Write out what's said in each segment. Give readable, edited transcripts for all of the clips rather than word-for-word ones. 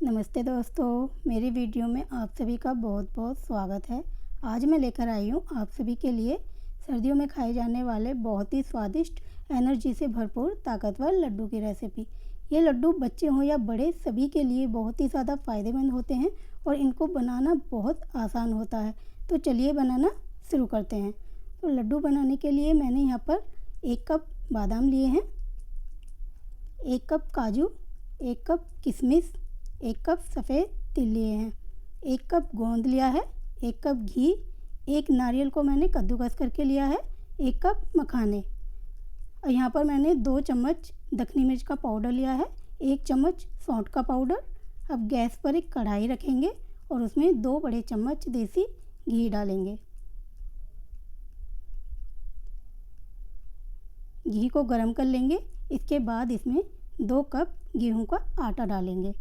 नमस्ते दोस्तों, मेरी वीडियो में आप सभी का बहुत बहुत स्वागत है। आज मैं लेकर आई हूँ आप सभी के लिए सर्दियों में खाए जाने वाले बहुत ही स्वादिष्ट एनर्जी से भरपूर ताकतवर लड्डू की रेसिपी। ये लड्डू बच्चे हों या बड़े सभी के लिए बहुत ही ज़्यादा फ़ायदेमंद होते हैं और इनको बनाना बहुत आसान होता है। तो चलिए बनाना शुरू करते हैं। तो लड्डू बनाने के लिए मैंने यहाँ पर 1 कप बादाम लिए हैं, 1 कप काजू, 1 कप किशमिश, 1 कप सफ़ेद तिल लिए हैं, 1 कप गोंद लिया है, 1 कप घी, 1 नारियल को मैंने कद्दूकस करके लिया है, 1 कप मखाने और यहाँ पर मैंने 2 चम्मच दखनी मिर्च का पाउडर लिया है, 1 चम्मच सौंठ का पाउडर। अब गैस पर एक कढ़ाई रखेंगे और उसमें 2 बड़े चम्मच देसी घी डालेंगे। घी को गर्म कर लेंगे। इसके बाद इसमें 2 कप गेहूं का आटा डालेंगे।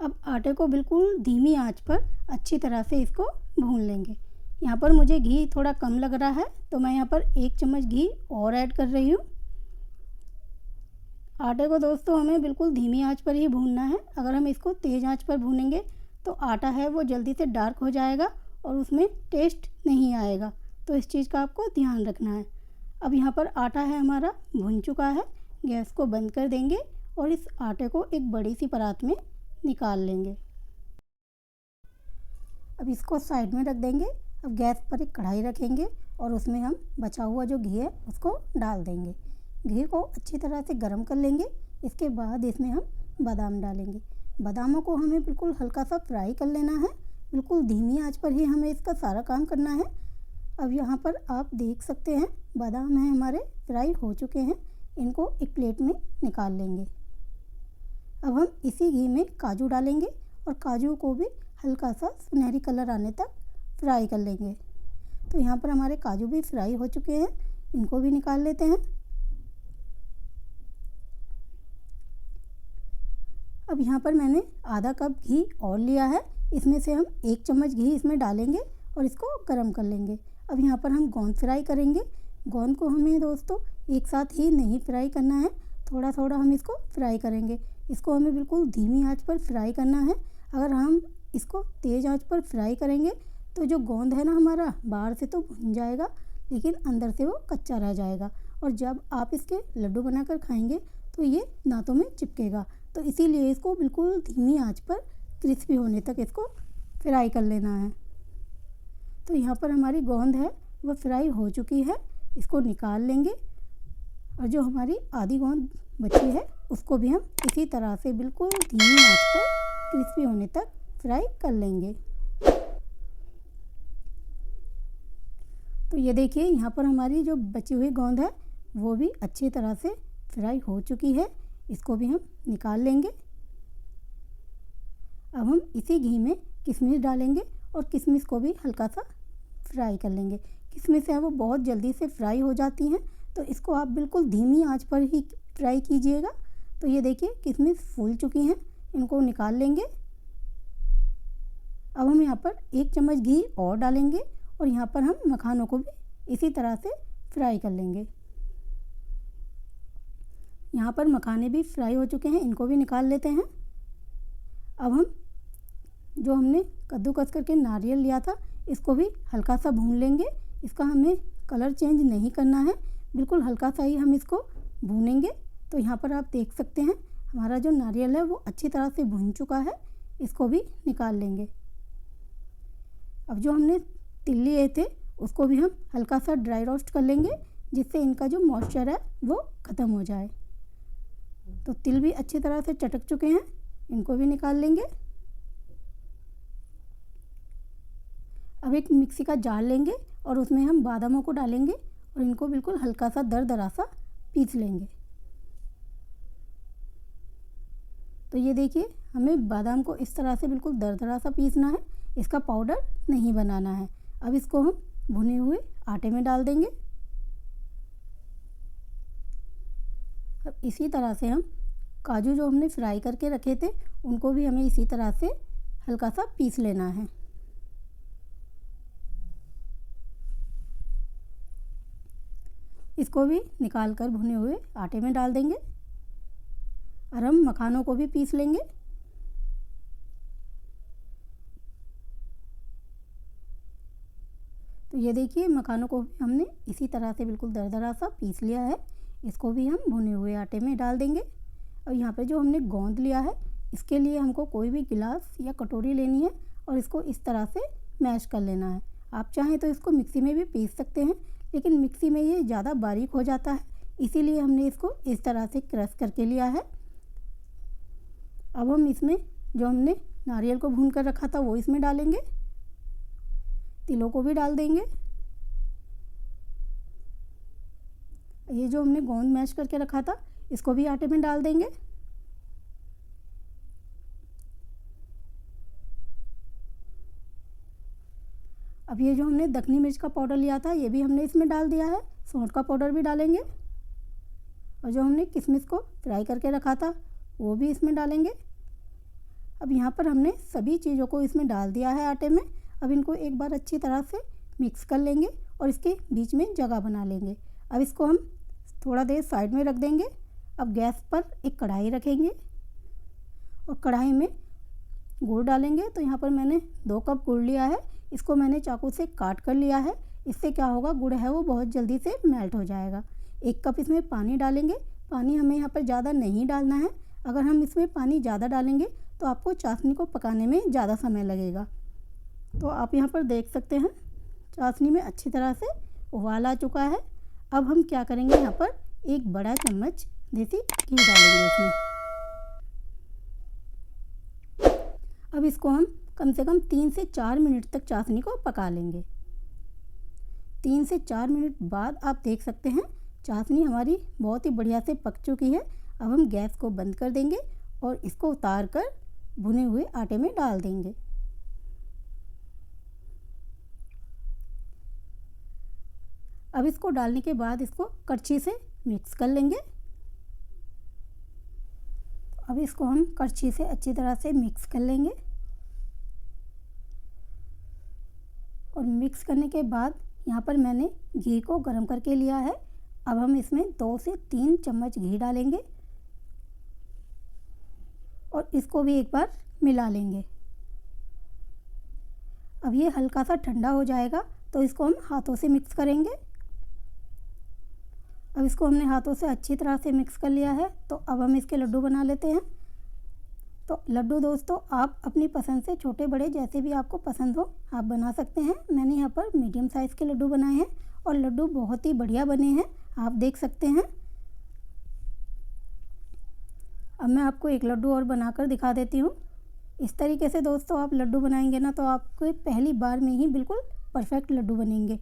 अब आटे को बिल्कुल धीमी आंच पर अच्छी तरह से इसको भून लेंगे। यहाँ पर मुझे घी थोड़ा कम लग रहा है तो मैं यहाँ पर 1 चम्मच घी और ऐड कर रही हूँ। आटे को दोस्तों हमें बिल्कुल धीमी आंच पर ही भूनना है। अगर हम इसको तेज़ आंच पर भूनेंगे तो आटा है वो जल्दी से डार्क हो जाएगा और उसमें टेस्ट नहीं आएगा, तो इस चीज़ का आपको ध्यान रखना है। अब यहाँ पर आटा है हमारा भुन चुका है। गैस को बंद कर देंगे और इस आटे को एक बड़ी सी परात में निकाल लेंगे। अब इसको साइड में रख देंगे। अब गैस पर एक कढ़ाई रखेंगे और उसमें हम बचा हुआ जो घी है उसको डाल देंगे। घी को अच्छी तरह से गर्म कर लेंगे। इसके बाद इसमें हम बादाम डालेंगे। बादामों को हमें बिल्कुल हल्का सा फ्राई कर लेना है। बिल्कुल धीमी आंच पर ही हमें इसका सारा काम करना है। अब यहाँ पर आप देख सकते हैं बादाम है हमारे फ्राई हो चुके हैं। इनको एक प्लेट में निकाल लेंगे। अब हम इसी घी में काजू डालेंगे और काजू को भी हल्का सा सुनहरी कलर आने तक फ्राई कर लेंगे। तो यहाँ पर हमारे काजू भी फ्राई हो चुके हैं, इनको भी निकाल लेते हैं। अब यहाँ पर मैंने आधा कप घी और लिया है। इसमें से हम 1 चम्मच घी इसमें डालेंगे और इसको गर्म कर लेंगे। अब यहाँ पर हम गोंद फ्राई करेंगे। गोंद को हमें दोस्तों एक साथ ही नहीं फ्राई करना है, थोड़ा थोड़ा हम इसको फ्राई करेंगे। इसको हमें बिल्कुल धीमी आंच पर फ्राई करना है। अगर हम इसको तेज़ आंच पर फ्राई करेंगे तो जो गोंद है ना हमारा बाहर से तो भुन जाएगा लेकिन अंदर से वो कच्चा रह जाएगा और जब आप इसके लड्डू बनाकर खाएंगे तो ये दांतों में चिपकेगा। तो इसीलिए इसको बिल्कुल धीमी आंच पर क्रिस्पी होने तक इसको फ्राई कर लेना है। तो यहाँ पर हमारी गोंद है वह फ्राई हो चुकी है, इसको निकाल लेंगे और जो हमारी आधी गोंद बची है उसको भी हम इसी तरह से बिल्कुल धीमी आंच पर क्रिस्पी होने तक फ्राई कर लेंगे। तो ये देखिए यहाँ पर हमारी जो बची हुई गोंद है वो भी अच्छी तरह से फ्राई हो चुकी है, इसको भी हम निकाल लेंगे। अब हम इसी घी में किशमिश डालेंगे और किशमिश को भी हल्का सा फ्राई कर लेंगे। किशमिश है वो बहुत जल्दी से फ्राई हो जाती हैं, तो इसको आप बिल्कुल धीमी आंच पर ही फ्राई कीजिएगा। तो ये देखिए किशमिश फूल चुकी हैं, इनको निकाल लेंगे। अब हम यहाँ पर 1 चम्मच घी और डालेंगे और यहाँ पर हम मखानों को भी इसी तरह से फ्राई कर लेंगे। यहाँ पर मखाने भी फ्राई हो चुके हैं, इनको भी निकाल लेते हैं। अब हम जो हमने कद्दूकस करके नारियल लिया था इसको भी हल्का सा भून लेंगे। इसका हमें कलर चेंज नहीं करना है, बिल्कुल हल्का सा ही हम इसको भूनेंगे। तो यहाँ पर आप देख सकते हैं हमारा जो नारियल है वो अच्छी तरह से भून चुका है, इसको भी निकाल लेंगे। अब जो हमने तिल लिए थे उसको भी हम हल्का सा ड्राई रोस्ट कर लेंगे जिससे इनका जो मॉइस्चर है वो ख़त्म हो जाए। तो तिल भी अच्छी तरह से चटक चुके हैं, इनको भी निकाल लेंगे। अब एक मिक्सी का जार लेंगे और उसमें हम बादामों को डालेंगे और इनको बिल्कुल हल्का सा दरदरा सा पीस लेंगे। तो ये देखिए हमें बादाम को इस तरह से बिल्कुल दरदरा सा पीसना है, इसका पाउडर नहीं बनाना है। अब इसको हम भुने हुए आटे में डाल देंगे। अब इसी तरह से हम काजू जो हमने फ्राई करके रखे थे उनको भी हमें इसी तरह से हल्का सा पीस लेना है। इसको भी निकाल कर भुने हुए आटे में डाल देंगे और हम मखानों को भी पीस लेंगे। तो ये देखिए मखानों को भी हमने इसी तरह से बिल्कुल दरदरा सा पीस लिया है। इसको भी हम भुने हुए आटे में डाल देंगे। और यहाँ पे जो हमने गोंद लिया है इसके लिए हमको कोई भी गिलास या कटोरी लेनी है और इसको इस तरह से मैश कर लेना है। आप चाहें तो इसको मिक्सी में भी पीस सकते हैं, लेकिन मिक्सी में ये ज़्यादा बारीक हो जाता है, इसीलिए हमने इसको इस तरह से क्रश करके लिया है। अब हम इसमें जो हमने नारियल को भून कर रखा था वो इसमें डालेंगे, तिलों को भी डाल देंगे। ये जो हमने गोंद मैश करके रखा था इसको भी आटे में डाल देंगे। अब ये जो हमने दखनी मिर्च का पाउडर लिया था ये भी हमने इसमें डाल दिया है। सौंठ का पाउडर भी डालेंगे और जो हमने किशमिश को फ्राई करके रखा था वो भी इसमें डालेंगे। अब यहाँ पर हमने सभी चीज़ों को इसमें डाल दिया है आटे में। अब इनको एक बार अच्छी तरह से मिक्स कर लेंगे और इसके बीच में जगह बना लेंगे। अब इसको हम थोड़ा देर साइड में रख देंगे। अब गैस पर एक कढ़ाई रखेंगे और कढ़ाई में गुड़ डालेंगे। तो यहाँ पर मैंने 2 कप गुड़ लिया है, इसको मैंने चाकू से काट कर लिया है। इससे क्या होगा, गुड़ है वो बहुत जल्दी से मेल्ट हो जाएगा। 1 कप इसमें पानी डालेंगे। पानी हमें यहाँ पर ज़्यादा नहीं डालना है, अगर हम इसमें पानी ज़्यादा डालेंगे तो आपको चाशनी को पकाने में ज़्यादा समय लगेगा। तो आप यहाँ पर देख सकते हैं चाशनी में अच्छी तरह से उबाल आ चुका है। अब हम क्या करेंगे, यहाँ पर 1 बड़ा चम्मच देसी घी डालेंगे इसमें। अब इसको हम कम से कम 3 से 4 मिनट तक चाशनी को पका लेंगे। 3 से 4 मिनट बाद आप देख सकते हैं चाशनी हमारी बहुत ही बढ़िया से पक चुकी है। अब हम गैस को बंद कर देंगे और इसको उतार कर भुने हुए आटे में डाल देंगे। अब इसको डालने के बाद इसको करछी से मिक्स कर लेंगे। अब इसको हम करछी से अच्छी तरह से मिक्स कर लेंगे और मिक्स करने के बाद यहाँ पर मैंने घी को गर्म करके लिया है। अब हम इसमें 2 से 3 चम्मच घी डालेंगे और इसको भी एक बार मिला लेंगे। अब ये हल्का सा ठंडा हो जाएगा तो इसको हम हाथों से मिक्स करेंगे। अब इसको हमने हाथों से अच्छी तरह से मिक्स कर लिया है। तो अब हम इसके लड्डू बना लेते हैं। तो लड्डू दोस्तों आप अपनी पसंद से छोटे बड़े जैसे भी आपको पसंद हो आप बना सकते हैं। मैंने यहाँ पर मीडियम साइज़ के लड्डू बनाए हैं और लड्डू बहुत ही बढ़िया बने हैं, आप देख सकते हैं। अब मैं आपको एक लड्डू और बनाकर दिखा देती हूँ। इस तरीके से दोस्तों आप लड्डू बनाएंगे ना तो आपको पहली बार में ही बिल्कुल परफेक्ट लड्डू बनेंगे।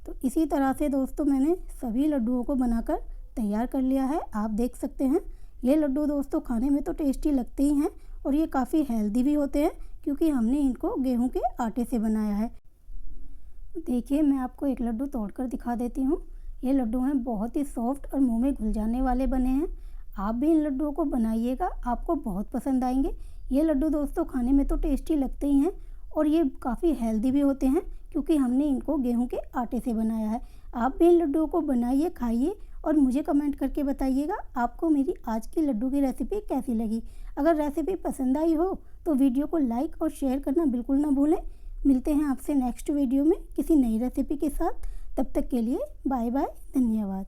तो इसी तरह से दोस्तों मैंने सभी लड्डुओं को बनाकर तैयार कर लिया है, आप देख सकते हैं। ये लड्डू दोस्तों खाने में तो टेस्टी लगते ही हैं और ये काफ़ी हेल्दी भी होते हैं क्योंकि हमने इनको गेहूं के आटे से बनाया है। देखिए मैं आपको एक लड्डू तोड़कर दिखा देती हूँ। ये लड्डू हैं बहुत ही सॉफ्ट और मुंह में घुल जाने वाले बने हैं। आप भी इन लड्डुओं को बनाइएगा, आपको बहुत पसंद आएंगे। ये लड्डू दोस्तों खाने में तो टेस्टी लगते ही हैं और ये काफ़ी हेल्दी भी होते हैं क्योंकि हमने इनको गेहूं के आटे से बनाया है। आप भी इन लड्डुओं को बनाइए, खाइए और मुझे कमेंट करके बताइएगा आपको मेरी आज की लड्डू की रेसिपी कैसी लगी। अगर रेसिपी पसंद आई हो तो वीडियो को लाइक और शेयर करना बिल्कुल ना भूलें। मिलते हैं आपसे नेक्स्ट वीडियो में किसी नई रेसिपी के साथ। तब तक के लिए बाय बाय, धन्यवाद।